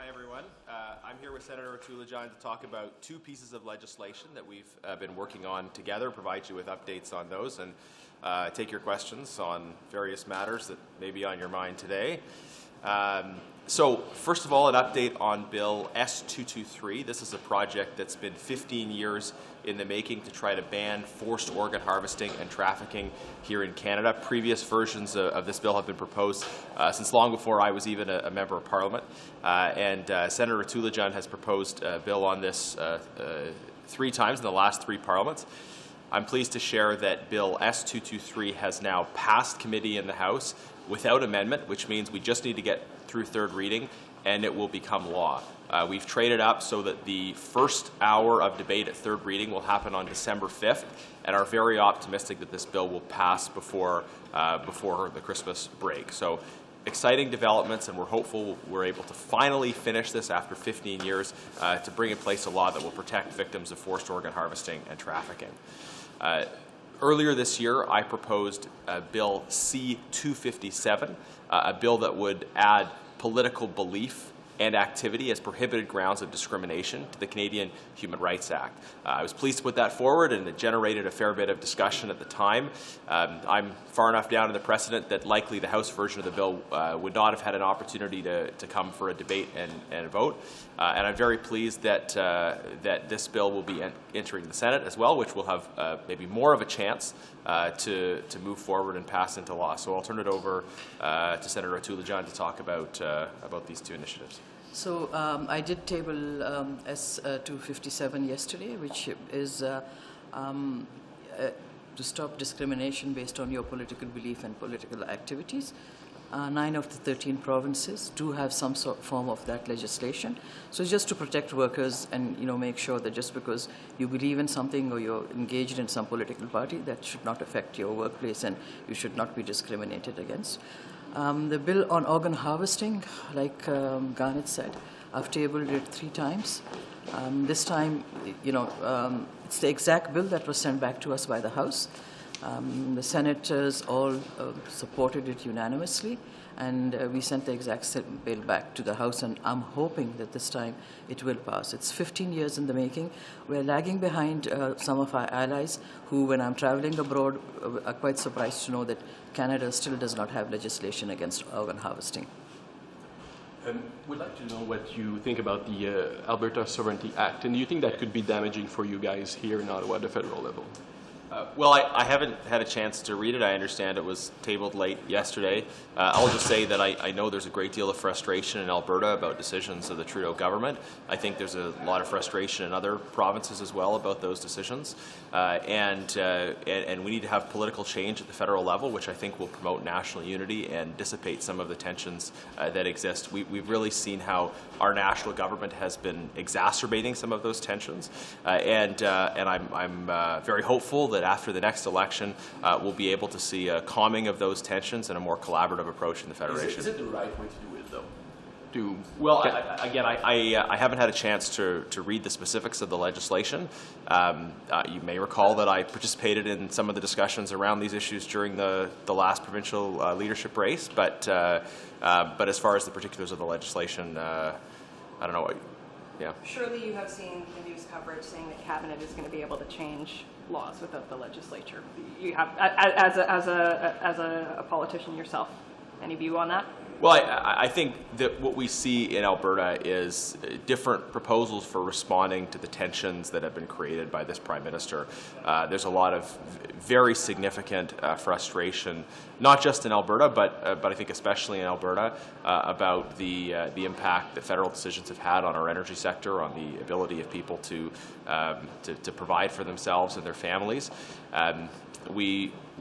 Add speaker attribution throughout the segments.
Speaker 1: Hi, everyone. I'm here with Senator Ataullahjan to talk about two pieces of legislation that we've been working on together, provide you with updates on those, and take your questions on various matters that may be on your mind today. So, first of all, an update on Bill S223. This is a project that's been 15 years in the making to try to ban forced organ harvesting and trafficking here in Canada. Previous versions of this bill have been proposed since long before I was even a member of Parliament. Senator Ataullahjan has proposed a bill on this 3 times in the last 3 parliaments. I'm pleased to share that Bill S223 has now passed committee in the House without amendment, which means we just need to get through 3rd reading and it will become law. We've traded up so that the first hour of debate at 3rd reading will happen on December 5th and are very optimistic that this bill will pass before the Christmas break. So exciting developments, and we're hopeful we're able to finally finish this after 15 years to bring in place a law that will protect victims of forced organ harvesting and trafficking. Earlier this year, I proposed Bill C-257, a bill that would add political belief and activity as prohibited grounds of discrimination to the Canadian Human Rights Act. I was pleased to put that forward, and it generated a fair bit of discussion at the time. I'm far enough down in the precedent that likely the House version of the bill would not have had an opportunity to come for a debate and a vote. And I'm very pleased that this bill will be entering the Senate as well, which will have maybe more of a chance to move forward and pass into law. So I'll turn it over to Senator Ataullahjan to talk about these 2 initiatives.
Speaker 2: So I did table S257 yesterday, which is to stop discrimination based on your political belief and political activities. 9 of the 13 provinces do have some form of that legislation. So just to protect workers and make sure that just because you believe in something or you're engaged in some political party, that should not affect your workplace and you should not be discriminated against. The bill on organ harvesting, like Garnett said, I've tabled it 3 times. This time, it's the exact bill that was sent back to us by the House. The senators all supported it unanimously, and we sent the exact bill back to the House, and I'm hoping that this time it will pass. It's 15 years in the making. We're lagging behind some of our allies who, when I'm traveling abroad, are quite surprised to know that Canada still does not have legislation against organ harvesting.
Speaker 3: We'd like to know what you think about the Alberta Sovereignty Act, and do you think that could be damaging for you guys here in Ottawa at the federal level?
Speaker 1: Well, I haven't had a chance to read it. I understand it was tabled late yesterday. I'll just say that I know there's a great deal of frustration in Alberta about decisions of the Trudeau government. I think there's a lot of frustration in other provinces as well about those decisions. And we need to have political change at the federal level, which I think will promote national unity and dissipate some of the tensions that exist. We've really seen how our national government has been exacerbating some of those tensions. And I'm very hopeful that after the next election, we'll be able to see a calming of those tensions and a more collaborative approach in the Federation.
Speaker 3: Is it the right way to do it, though?
Speaker 1: Well, I haven't had a chance to read the specifics of the legislation. You may recall that I participated in some of the discussions around these issues during the last provincial leadership race, but as far as the particulars of the legislation, I don't know. Yeah.
Speaker 4: Surely you have seen the news coverage saying that Cabinet is going to be able to change laws without the legislature. You have, as a politician yourself, any view on that?
Speaker 1: Well, I think that what we see in Alberta is different proposals for responding to the tensions that have been created by this Prime Minister. There's a lot of very significant frustration, not just in Alberta, but I think especially in Alberta, about the impact that federal decisions have had on our energy sector, on the ability of people to provide for themselves and their families.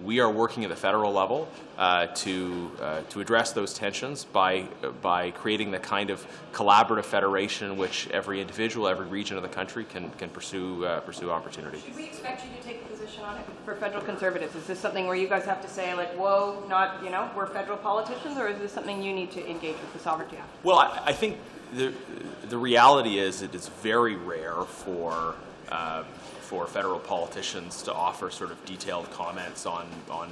Speaker 1: We are working at the federal level to address those tensions by creating the kind of collaborative federation in which every individual, every region of the country can pursue opportunity.
Speaker 4: Should we expect you to take a position on it for federal Conservatives? Is this something where you guys have to say, like, whoa, not, we're federal politicians, or is this something you need to engage with the Sovereignty Act?
Speaker 1: Well, I think the reality is it is very rare for for federal politicians to offer sort of detailed comments on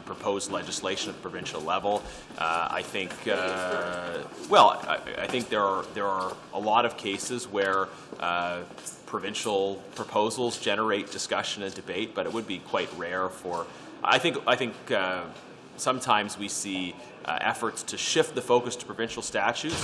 Speaker 1: proposed legislation at the provincial level. I think, I think there are a lot of cases where provincial proposals generate discussion and debate, but it would be quite rare for. I think sometimes we see efforts to shift the focus to provincial statutes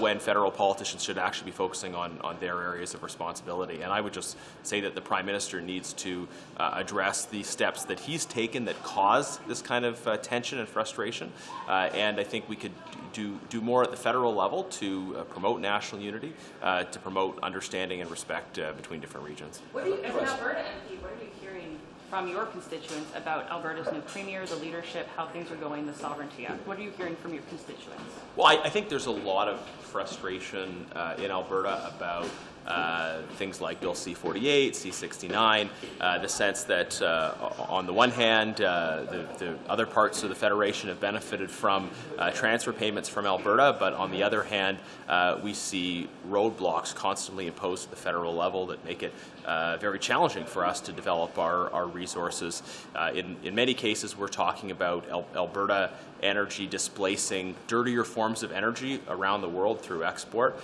Speaker 1: when federal politicians should actually be focusing on their areas of responsibility. And I would just say that the Prime Minister needs to address the steps that he's taken that cause this kind of tension and frustration. And I think we could do more at the federal level to promote national unity, to promote understanding and respect between different regions.
Speaker 4: As an Alberta MP, what are you hearing from your constituents about Alberta's new premier, the leadership, how things are going, the Sovereignty Act? What are you hearing from your constituents?
Speaker 1: Well, I think there's a lot of frustration in Alberta about things like Bill C-48, C-69, the sense that on the one hand, the other parts of the Federation have benefited from transfer payments from Alberta, but on the other hand, we see roadblocks constantly imposed at the federal level that make it very challenging for us to develop our resources. In many cases, we're talking about Alberta energy displacing dirtier forms of energy around the world through export.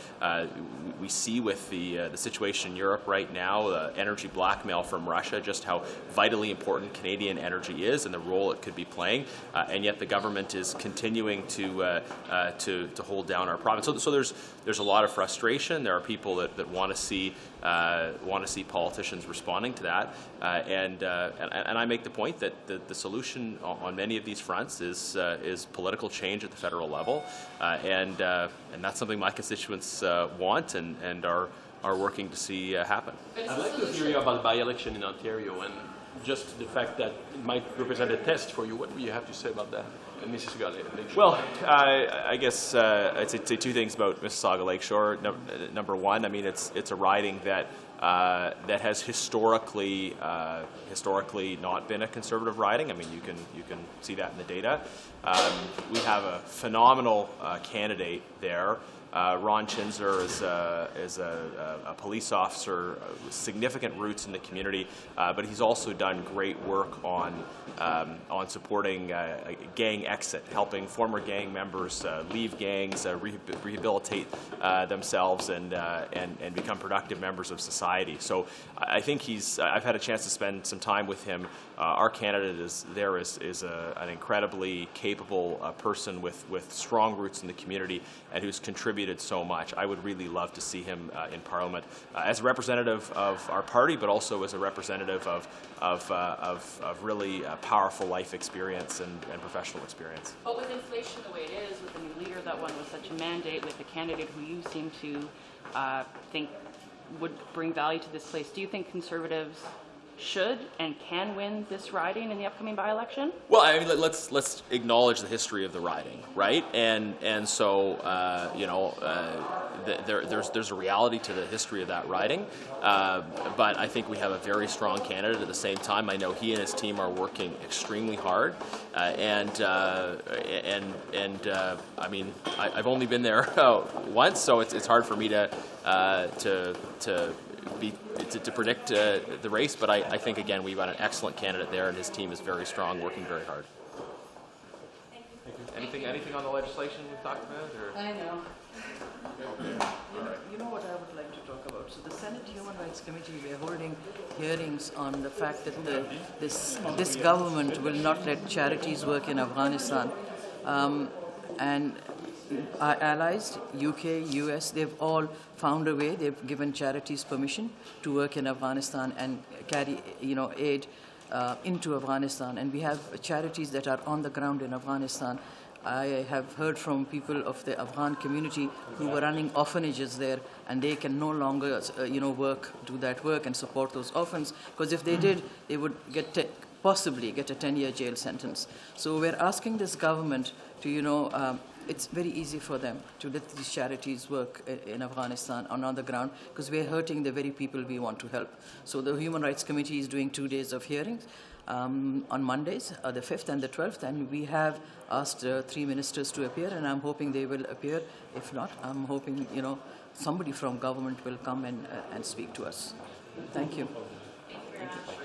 Speaker 1: We see with the situation in Europe right now, energy blackmail from Russia, just how vitally important Canadian energy is and the role it could be playing, and yet the government is continuing to hold down our province. So there's a lot of frustration. There are people that want to see politicians responding to that, and I make the point that the solution on many of these fronts is political change at the federal level, and that's something my constituents want and are working to see happen.
Speaker 3: I'd like to hear you about by-election in Ontario and just the fact that it might represent a test for you. What do you have to say about that? And Mississauga Lakeshore?
Speaker 1: Well, I guess I'd say two things about Mississauga Lakeshore. Number one, I mean, it's a riding that has historically not been a conservative riding. I mean, you can see that in the data. We have a phenomenal candidate there. Ron Chinzer is a police officer with significant roots in the community, but he's also done great work on supporting gang exit, helping former gang members leave gangs, rehabilitate themselves, and become productive members of society. So I think I've had a chance to spend some time with him. Our candidate is an incredibly capable person with strong roots in the community and who's contributed so much. I would really love to see him in Parliament as a representative of our party, but also as a representative of really powerful life experience and professional experience.
Speaker 4: But with inflation the way it is, with a new leader that won with such a mandate, with a candidate who you seem to think would bring value to this place, do you think Conservatives should and can win this riding in the upcoming by-election?
Speaker 1: Well, I mean, let's acknowledge the history of the riding, right? And so there's a reality to the history of that riding, but I think we have a very strong candidate at the same time. I know he and his team are working extremely hard, and I mean, I've only been there once, so it's hard for me to predict the race, but I think, again, we've got an excellent candidate there, and his team is very strong, working very hard. Anything on the legislation we've talked about? Or?
Speaker 2: I know. You know what I would like to talk about? So the Senate Human Rights Committee, we are holding hearings on the fact that this government will not let charities work in Afghanistan. And our allies, UK, US, they've all found a way. They've given charities permission to work in Afghanistan and carry, aid into Afghanistan. And we have charities that are on the ground in Afghanistan. I have heard from people of the Afghan community who were running orphanages there, and they can no longer, do that work and support those orphans, because if they did, they would possibly get a 10-year jail sentence. So we're asking this government to, it's very easy for them to let these charities work in Afghanistan on the ground, because we're hurting the very people we want to help. So the Human Rights Committee is doing 2 days of hearings on Mondays, the 5th and the 12th, and we have asked 3 ministers to appear, and I'm hoping they will appear. If not, I'm hoping, somebody from government will come and speak to us. Thank you.
Speaker 4: very much.